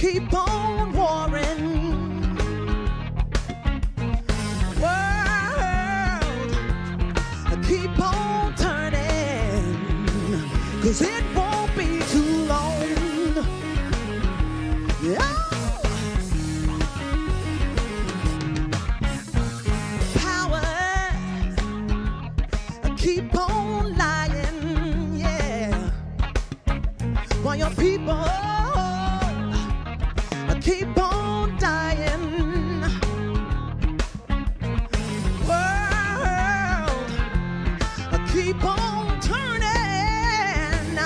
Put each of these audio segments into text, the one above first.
keep on warring. World, keep on turning, 'cause it won't be too long. Yeah. Power, keep on lying, yeah, while your people keep on dying. World, keep on turning,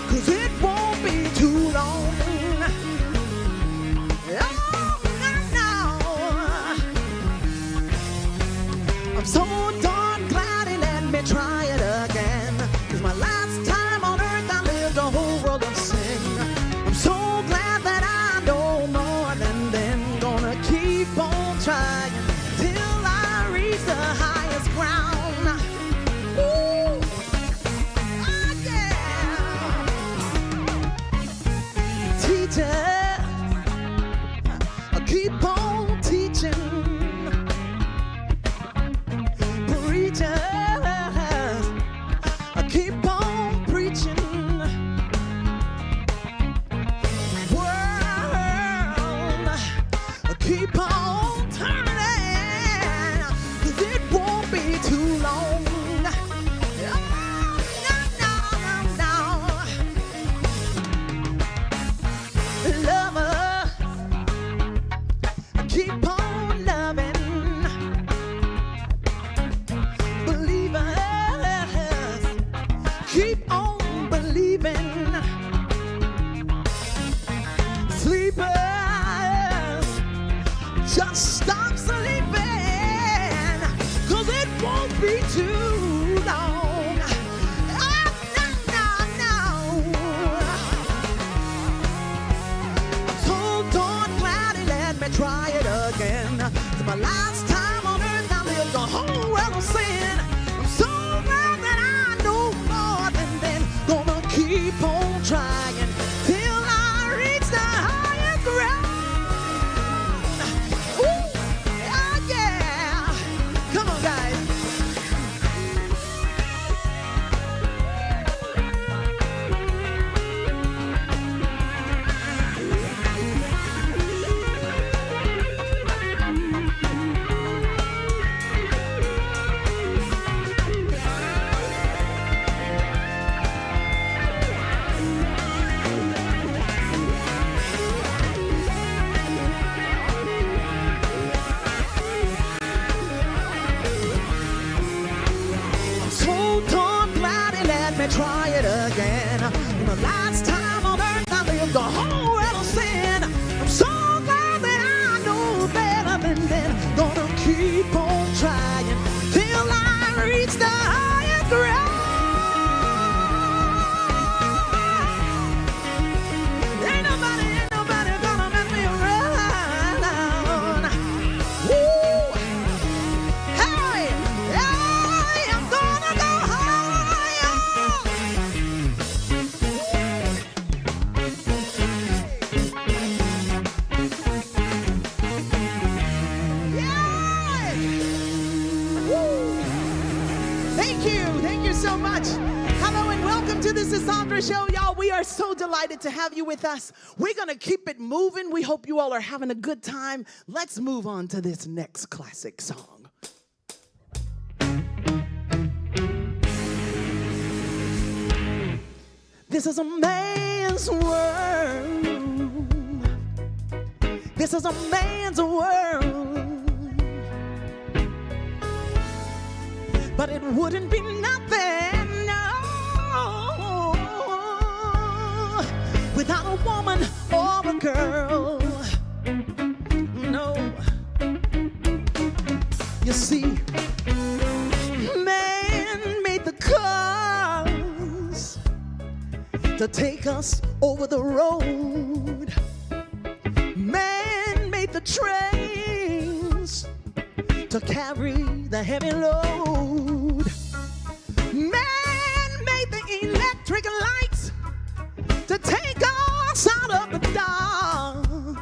'cause it won't be too long. Oh, no. I'm so darn glad he let me try it again, 'cause my last time on earth I lived a whole world of sin. I'm so glad that I know more than them. Gonna keep on trying till I reach the highest ground. Ooh. Oh, yeah. Teacher, keep on teaching. Preachers, keep on preaching. World, keep on turning, 'cause it won't be too long. Oh, no. Lover, keep on loving. Believers, keep on believing. Sleepers, just stop sleeping, 'cause it won't be too long. Oh, no. I'm so darn glad he let me try it again. It's my last time on earth I lived a whole world of sin. I'm so glad that I know more than them. Gonna keep on trying till I reach the higher ground. Ooh, oh yeah. Come on, guys. So darn glad he let me try it again. The last time on earth I lived a whole world of sin. I'm so glad that I know better than them. Gonna keep on trying till I reach the higher ground. Ain't nobody gonna mess me around. Woo! Hey, I'm gonna go higher. Yeah! Woo! Thank you so much. Hello and welcome to the Sisaundra Show, y'all. We are so delighted to have you with us. We're gonna keep it moving. We hope you all are having a good time. Let's move on to this next classic song. This is a man's world. This is a man's world. But it wouldn't be nothing, no, without a woman or a girl. No. You see, man made the cars to take us over the road. Man made the trains to carry the heavy load. Man made the electric lights to take us out of the dark.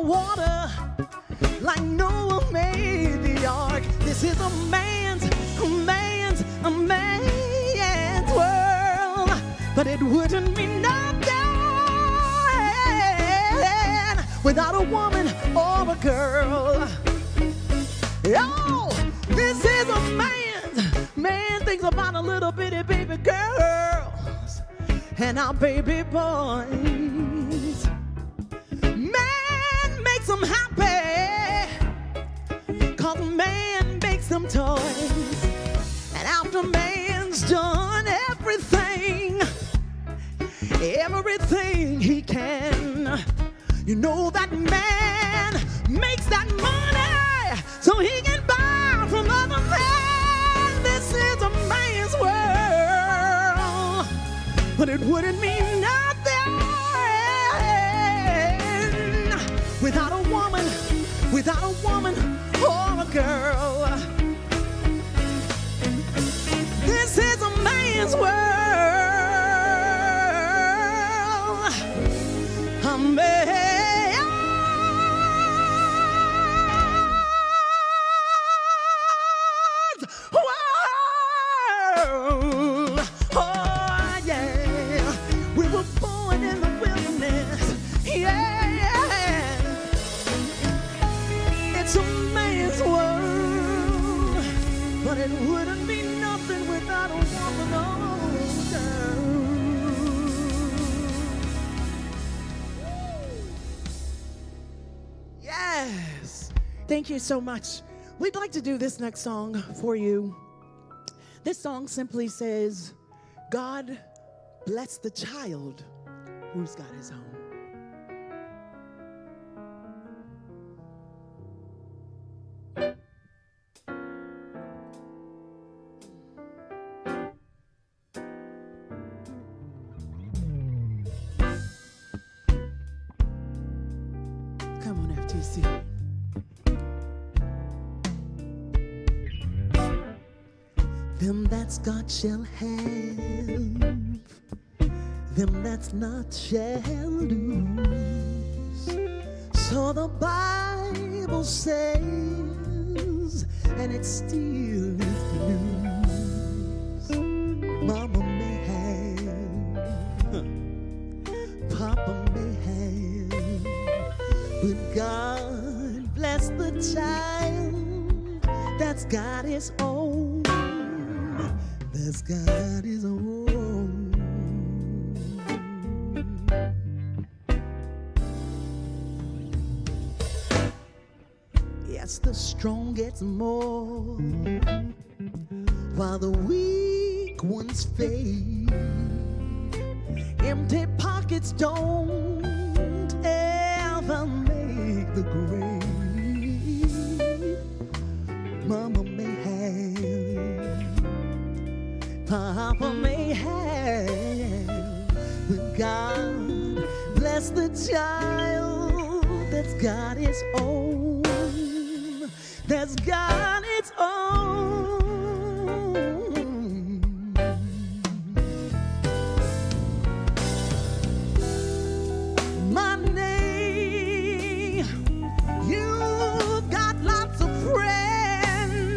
water like Noah made the ark. This is a man's world, but it wouldn't be nothing without a woman or a girl. Oh, this is a man thinks about a little bitty baby girls and our baby boys. Man makes them happy, 'cause man makes them toys. And after man's done everything he can, you know that man makes that money so he can buy from other men. This is a man's world, but it wouldn't mean nothing without a woman or a girl. This is a man's world. A man's world. Oh yeah, we were born in the wilderness. Yeah, it's a man's world, but it wouldn't be nothing without a woman or a girl. Yes, thank you so much. We'd like to do this next song for you. This song simply says, God bless the child who's got his home. Come on, FTC. Them that's got shall have, them that's not shall lose. So the Bible says, and it still is the news. Mama may have, Papa may have, but God bless the child that's got his own. That's got his own. Yes, the strong gets more, while the weak ones fade. Empty pockets don't ever make the grade. Mama may have, Papa may have, but God bless the child that's got his own, that's got its own. Money, you've got lots of friends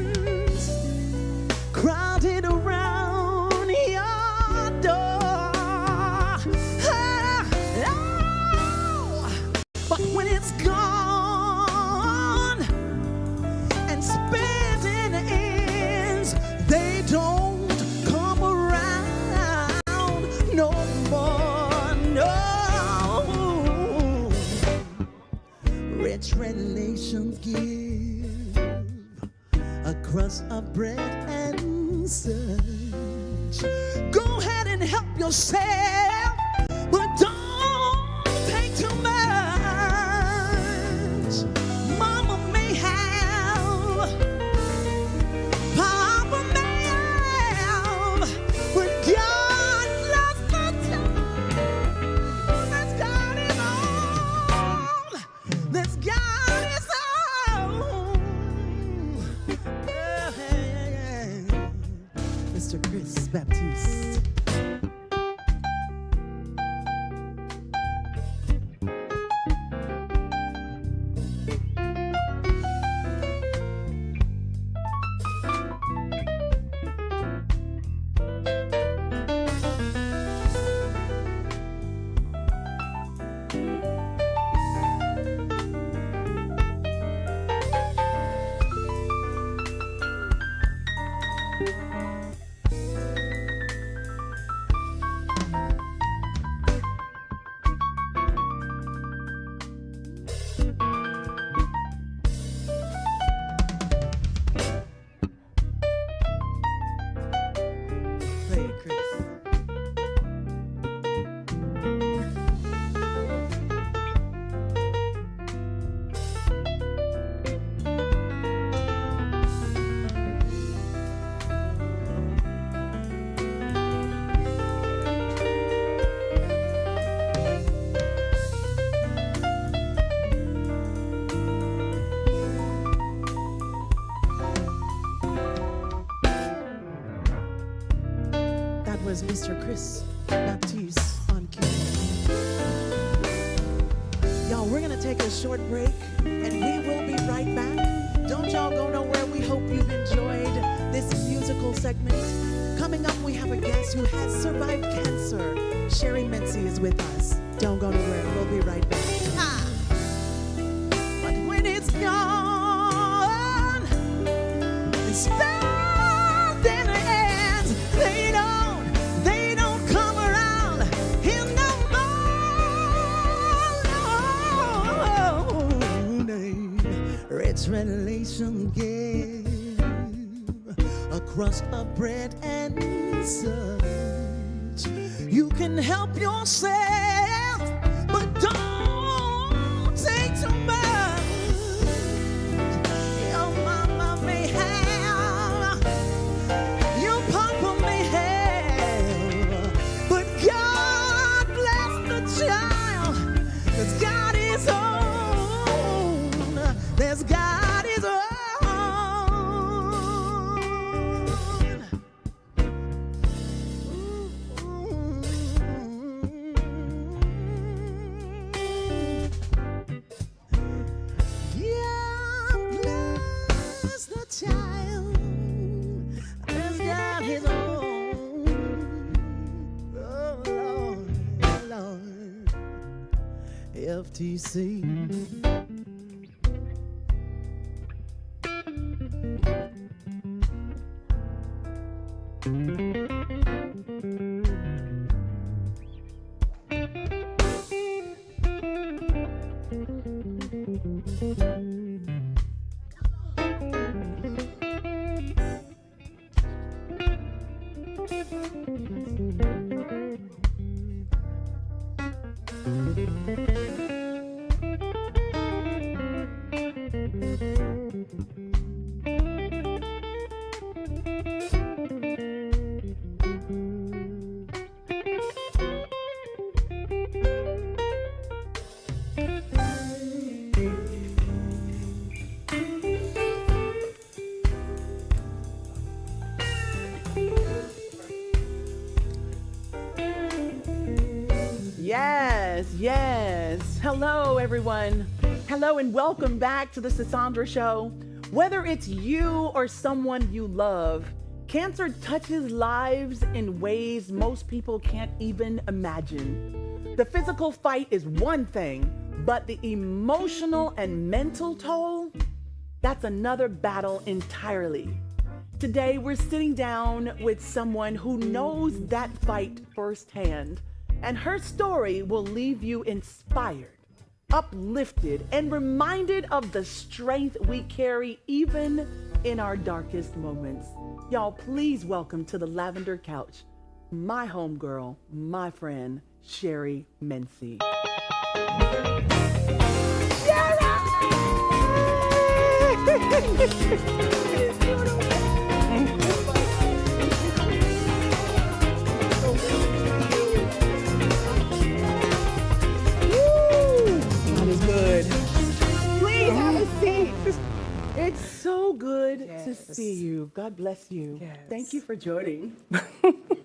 crowded around your door. Oh, but when it's gone and spent in ends, they don't come around no more, no. Rich relations give a crust of bread and such. Go ahead and help yourself, but don't take too much. Mama may have, Papa may have, but God loves the child that's got his own, that's got his own. Mr. Chris Baptiste. Mr. Chris Baptiste on key. Y'all, we're gonna take a short break and we will be right back. Don't y'all go nowhere. We hope you've enjoyed this musical segment. Coming up, we have a guest who has survived cancer. Sherry Mincy is with us. Don't go nowhere. We'll be right back. But when it's gone, it's found in the hands. They don't come around in no more. Rich relation gave a crust of bread and such. You can help yourself, but don't take too much. Your mama may have, your papa may have, but God bless the child that's got his own. That's got his own. Child has got his own. Oh Lord, oh Lord. FTC. Yes. Hello, everyone. Hello, and welcome back to the Sisaundra Show. Whether it's you or someone you love, cancer touches lives in ways most people can't even imagine. The physical fight is one thing, but the emotional and mental toll, that's another battle entirely. Today, we're sitting down with someone who knows that fight firsthand. And her story will leave you inspired, uplifted, and reminded of the strength we carry even in our darkest moments. Y'all, please welcome to the Lavender Couch, my homegirl, my friend, Sherry Mincy. It's so good to see you. God bless you. Yes. Thank you for joining.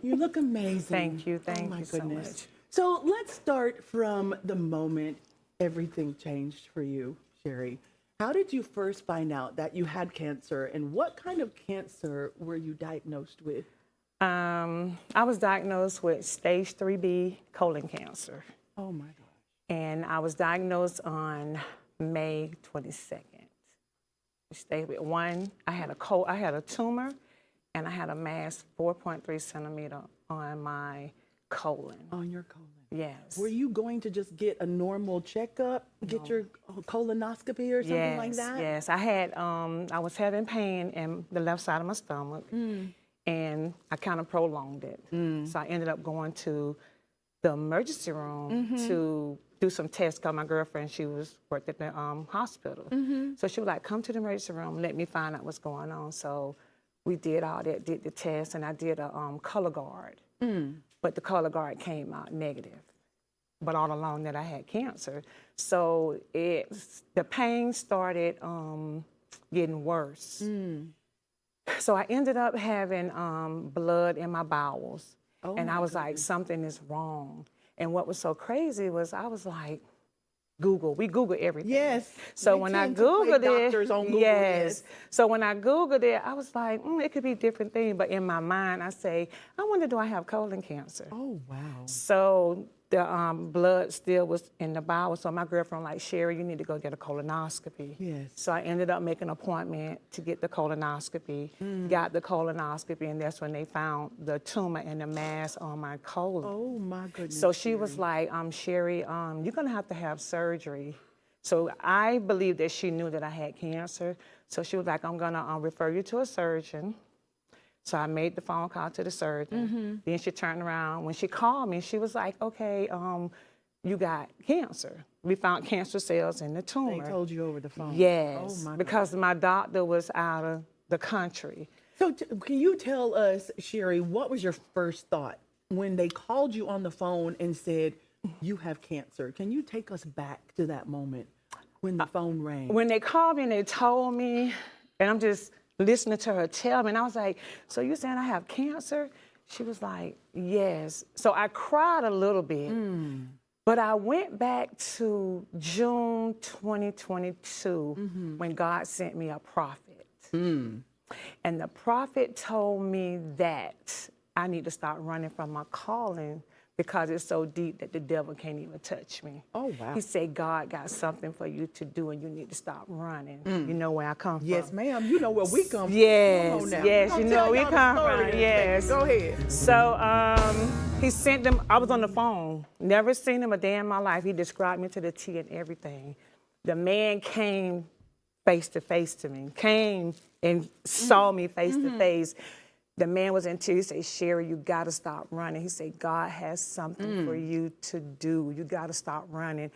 You look amazing. Thank you. Oh my you so goodness. much. So let's start from the moment everything changed for you, Sherry. How did you first find out that you had cancer, and what kind of cancer were you diagnosed with? I was diagnosed with stage 3B colon cancer. Oh my gosh. And I was diagnosed on May 22nd. Stage with one, I had a tumor, and I had a mass 4.3 centimeter on my colon. On your colon. Yes. Were you going to just get a normal checkup, get your colonoscopy or something like that? Yes, I was having pain in the left side of my stomach, and I kind of prolonged it. So I ended up going to the emergency room to do some tests, because my girlfriend, she worked at the hospital. So she was like, come to the emergency room, let me find out what's going on. So we did all that, did the test, and I did a color guard. But the color guard came out negative. But all along that I had cancer. So the pain started getting worse. So I ended up having blood in my bowels. and I was like, something is wrong. And what was so crazy was I was like, Google. We Google everything. Yes. So We when I tend to play Googled doctors on Google, yes. So when I Googled it, I was like, it could be different things. But in my mind, I say, I wonder, do I have colon cancer? Oh, wow. So the blood still was in the bowel. So my girlfriend like, Sherry, you need to go get a colonoscopy. Yes. So I ended up making an appointment to get the colonoscopy, got the colonoscopy, and that's when they found the tumor and the mass on my colon. Oh, my goodness. So she was like, Sherry, you're going to have surgery. So I believe that she knew that I had cancer. So she was like, I'm going to refer you to a surgeon. So I made the phone call to the surgeon. Then she turned around. When she called me, she was like, okay, you got cancer. We found cancer cells in the tumor. They told you over the phone? Yes, Oh, because my doctor was out of the country. So can you tell us, Sherry, what was your first thought when they called you on the phone and said, you have cancer? Can you take us back to that moment when the phone rang? When they called me and they told me, and I'm just listening to her tell me, and I was like, so you saying I have cancer? She was like, yes. So I cried a little bit, but I went back to June 2022 when God sent me a prophet. And the prophet told me that I need to start running from my calling because it's so deep that the devil can't even touch me. Oh, wow. He said, God got something for you to do and you need to stop running. You know where I come from. Yes, ma'am. You know where we come from. Yes, Come on now. yes, I'll you tell know we y'all the come story from, in a second. yes. Go ahead. So he sent them, I was on the phone, never seen him a day in my life. He described me to the T and everything. The man came face to face to me, came and saw me face to face. The man was in tears. He said, Sherry, you got to stop running. He said, God has something for you to do. You got to stop running.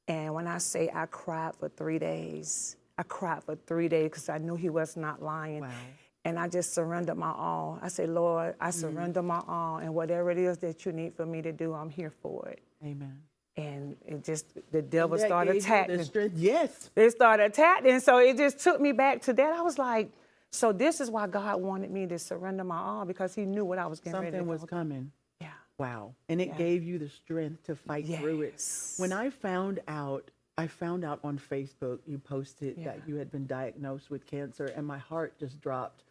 And when I say I cried for 3 days, I cried for 3 days because I knew he was not lying. Wow. And I just surrendered my all. I said, Lord, I surrender my all. And whatever it is that you need for me to do, I'm here for it. Amen. And it just, the devil That started gave you the attacking. strength. Yes. They started attacking. So it just took me back to that. I was like, so this is why God wanted me to surrender my all, because he knew what I was getting ready to Something was go. coming. Yeah. Wow. And it gave you the strength to fight through it. Yes. When I found out on Facebook, you posted that you had been diagnosed with cancer, and my heart just dropped.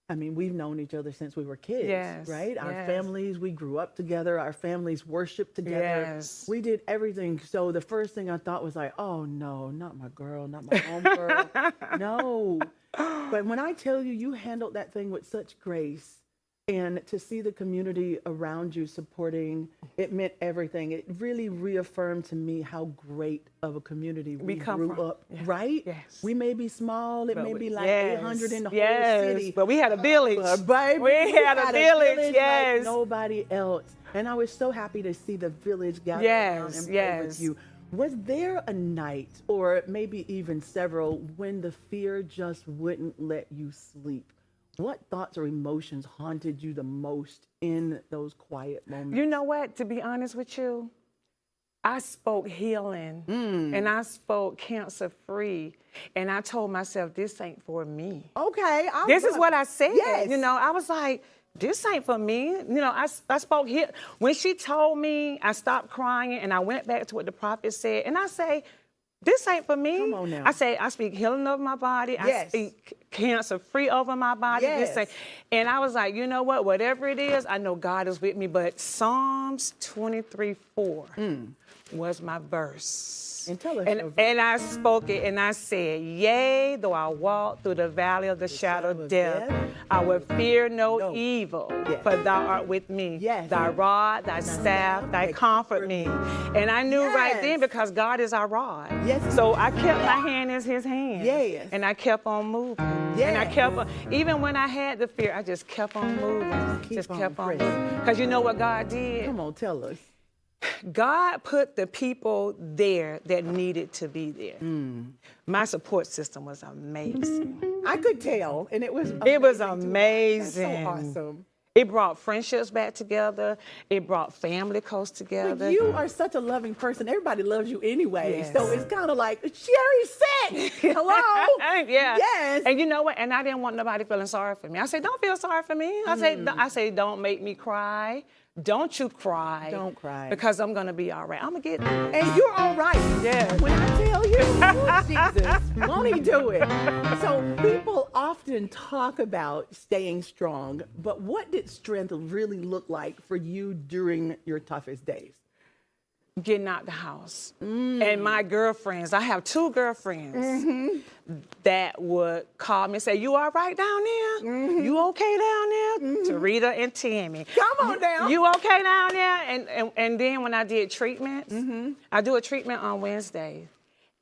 I mean, we've known each other since we were kids, Yes, right? Our yes. families, we grew up together. Our families worshiped together. Yes. We did everything. So the first thing I thought was like, oh no, not my girl, not my homegirl. No. But when I tell you, you handled that thing with such grace, and to see the community around you supporting, it meant everything. It really reaffirmed to me how great of a community we come grew from. up, Yeah. right? Yes. We may be small, it may be like Yes, 800 in the whole yes, city. but we had a village. Baby, We had a village, like yes. nobody else. And I was so happy to see the village gather around Yes, and pray yes. with you. Was there a night, or maybe even several, when the fear just wouldn't let you sleep? What thoughts or emotions haunted you the most in those quiet moments? You know what? To be honest with you, I spoke healing and I spoke cancer free. And I told myself, this ain't for me. Okay. This is what I said. Yes. You know, I was like, this ain't for me. You know, I spoke here. When she told me, I stopped crying and I went back to what the prophet said. And I say, this ain't for me. Come on now. I say, I speak healing over my body. Yes. I speak cancer free over my body. Yes. And I was like, you know what? Whatever it is, I know God is with me. But Psalms 23:4 was my verse. And tell us your verse. And I spoke it and I said, yea, though I walk through the valley of the shadow of death, I will fear no evil, Yes. for thou art with me. Yes. Thy rod, thy staff, thy comfort me. And I knew right then, Yes. because God is our rod. Yes. So I kept my hand in his hand. Yes. And I kept on moving. And I Yes. kept on, even when I had the fear, I just kept on moving. Keep on kept on pressing. moving. Because you know what God did? Come on, tell us. God put the people there that needed to be there. My support system was amazing. I could tell, and it was It was too. amazing. That's so awesome. It brought friendships back together. It brought family close together. But you are such a loving person. Everybody loves you anyway. Yes. So it's kind of like, Sherry's sick. Hello? Yeah. Yes. And you know what? And I didn't want nobody feeling sorry for me. I said, don't feel sorry for me. I say, don't make me cry. don't you cry. Don't cry. Because I'm going to be all right. I'm going to get through it. And you're all right. Yes. When I tell you, oh, Jesus, won't he do it? So people often talk about staying strong, but what did strength really look like for you during your toughest days? Getting out the house. And my girlfriends, I have 2 girlfriends that would call me and say, you all right down there? You okay down there? Tarita and Tammy. Come on down. You okay down there? And then when I did treatments, I do a treatment on Wednesday.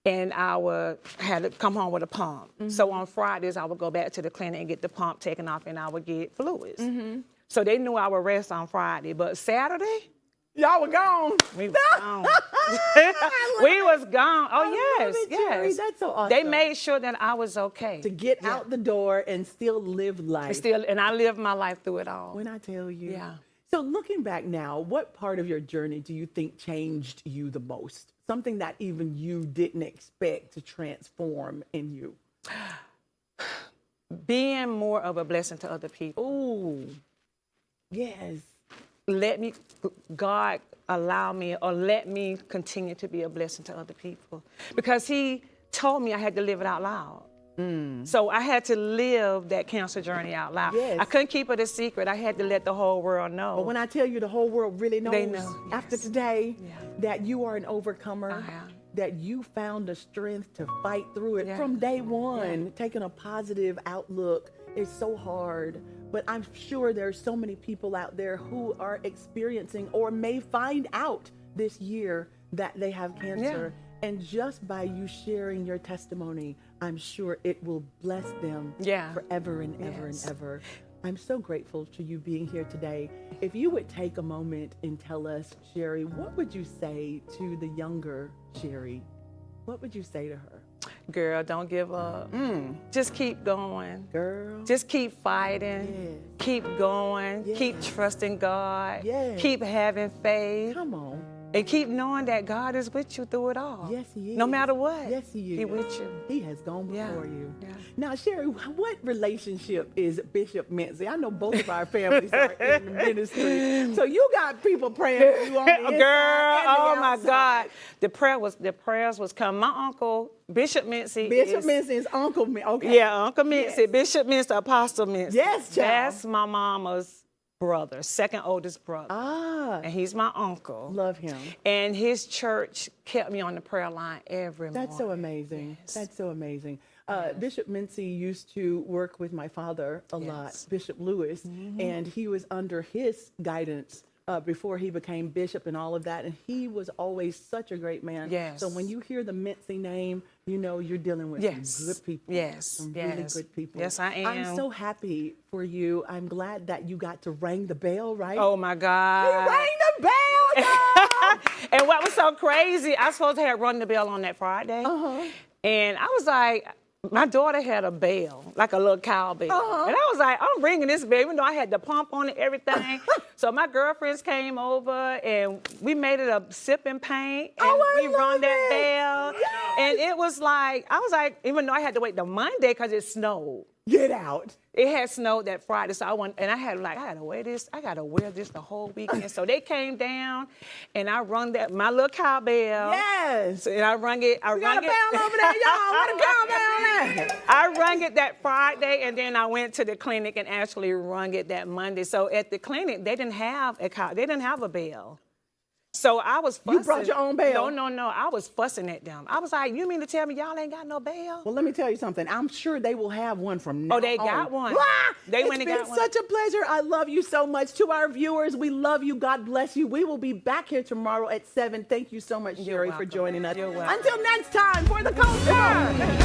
And I had to come home with a pump. So on Fridays, I would go back to the clinic and get the pump taken off, and I would get fluids. So they knew I would rest on Friday. But Saturday, y'all were gone. we was gone. We was gone. Oh, yes, Jerry, yes. that's so awesome. They made sure that I was okay. To get out the door and still live life. And I lived my life through it all. When I tell you. Yeah. So looking back now, what part of your journey do you think changed you the most? Something that even you didn't expect to transform in you? Being more of a blessing to other people. Oh, yes. God allow me or let me continue to be a blessing to other people. Because he told me I had to live it out loud. So I had to live that cancer journey out loud. Yes. I couldn't keep it a secret. I had to let the whole world know. But when I tell you the whole world really knows They know, after yes. today Yeah. that you are an overcomer, I am. that you found the strength to fight through it Yeah. from day one. Taking a positive outlook is so hard, but I'm sure there's so many people out there who are experiencing or may find out this year that they have cancer. And just by you sharing your testimony, I'm sure it will bless them forever and ever and ever. I'm so grateful to you being here today. If you would take a moment and tell us, Sherry, what would you say to the younger Sherry? What would you say to her? Girl, don't give up. Just keep going. Girl. Just keep fighting. Yes. Keep going. Yes. Keep trusting God. Yes. Keep having faith. Come on. And keep knowing that God is with you through it all. Yes, he is. No matter what. Yes, he is. He with you. He has gone before you. Yeah. Now, Sherry, what relationship is Bishop Mincy? I know both of our families are in the ministry. So you got people praying for you on the inside Girl, and the oh my outside. God. The prayers was coming. My uncle, Bishop Mincy. Bishop Mincy is Uncle Mincy. Okay. Yeah, Uncle Mincy. Yes. Bishop Mincy, Apostle Mincy. Yes, child. That's my mama's brother, second oldest brother. Ah, And he's my uncle. love him. And his church kept me on the prayer line every morning. That's so amazing. Yes. That's so amazing. Bishop Mincy used to work with my father a lot, Yes. Bishop Lewis, and he was under his guidance before he became bishop and all of that. And he was always such a great man. Yes. So when you hear the Mincy name, you know you're dealing with some good people. Yes. Some really good people. Yes, I am. I'm so happy for you. I'm glad that you got to ring the bell, right? Oh my God. You rang the bell, y'all! And what was so crazy, I was supposed to have rung the bell on that Friday. And I was like, my daughter had a bell, like a little cowbell. And I was like, I'm ringing this bell, even though I had the pump on it, everything. So my girlfriends came over and we made it a sip and paint. And we rung that bell. And it was like, I was like, even though I had to wait till Monday because it snowed. Get out. It had snowed that Friday, so I had to wear this. I gotta wear this the whole weekend. So they came down, and I rung my little cowbell. Yes. And I rung it. We got a bell over there, y'all. Where the cowbell at? I rung it that Friday, and then I went to the clinic and actually rung it that Monday. So at the clinic, they didn't have a bell. So I was fussing. You brought your own bell? No. I was fussing at them. I was like, you mean to tell me y'all ain't got no bell? Well, let me tell you something. I'm sure they will have one from now on. Oh, they got one. They went and got one. It's been such a pleasure. I love you so much. To our viewers, we love you. God bless you. We will be back here tomorrow at 7. Thank you so much, Sherry, for welcome. joining us. You're welcome. Until next time, for the culture.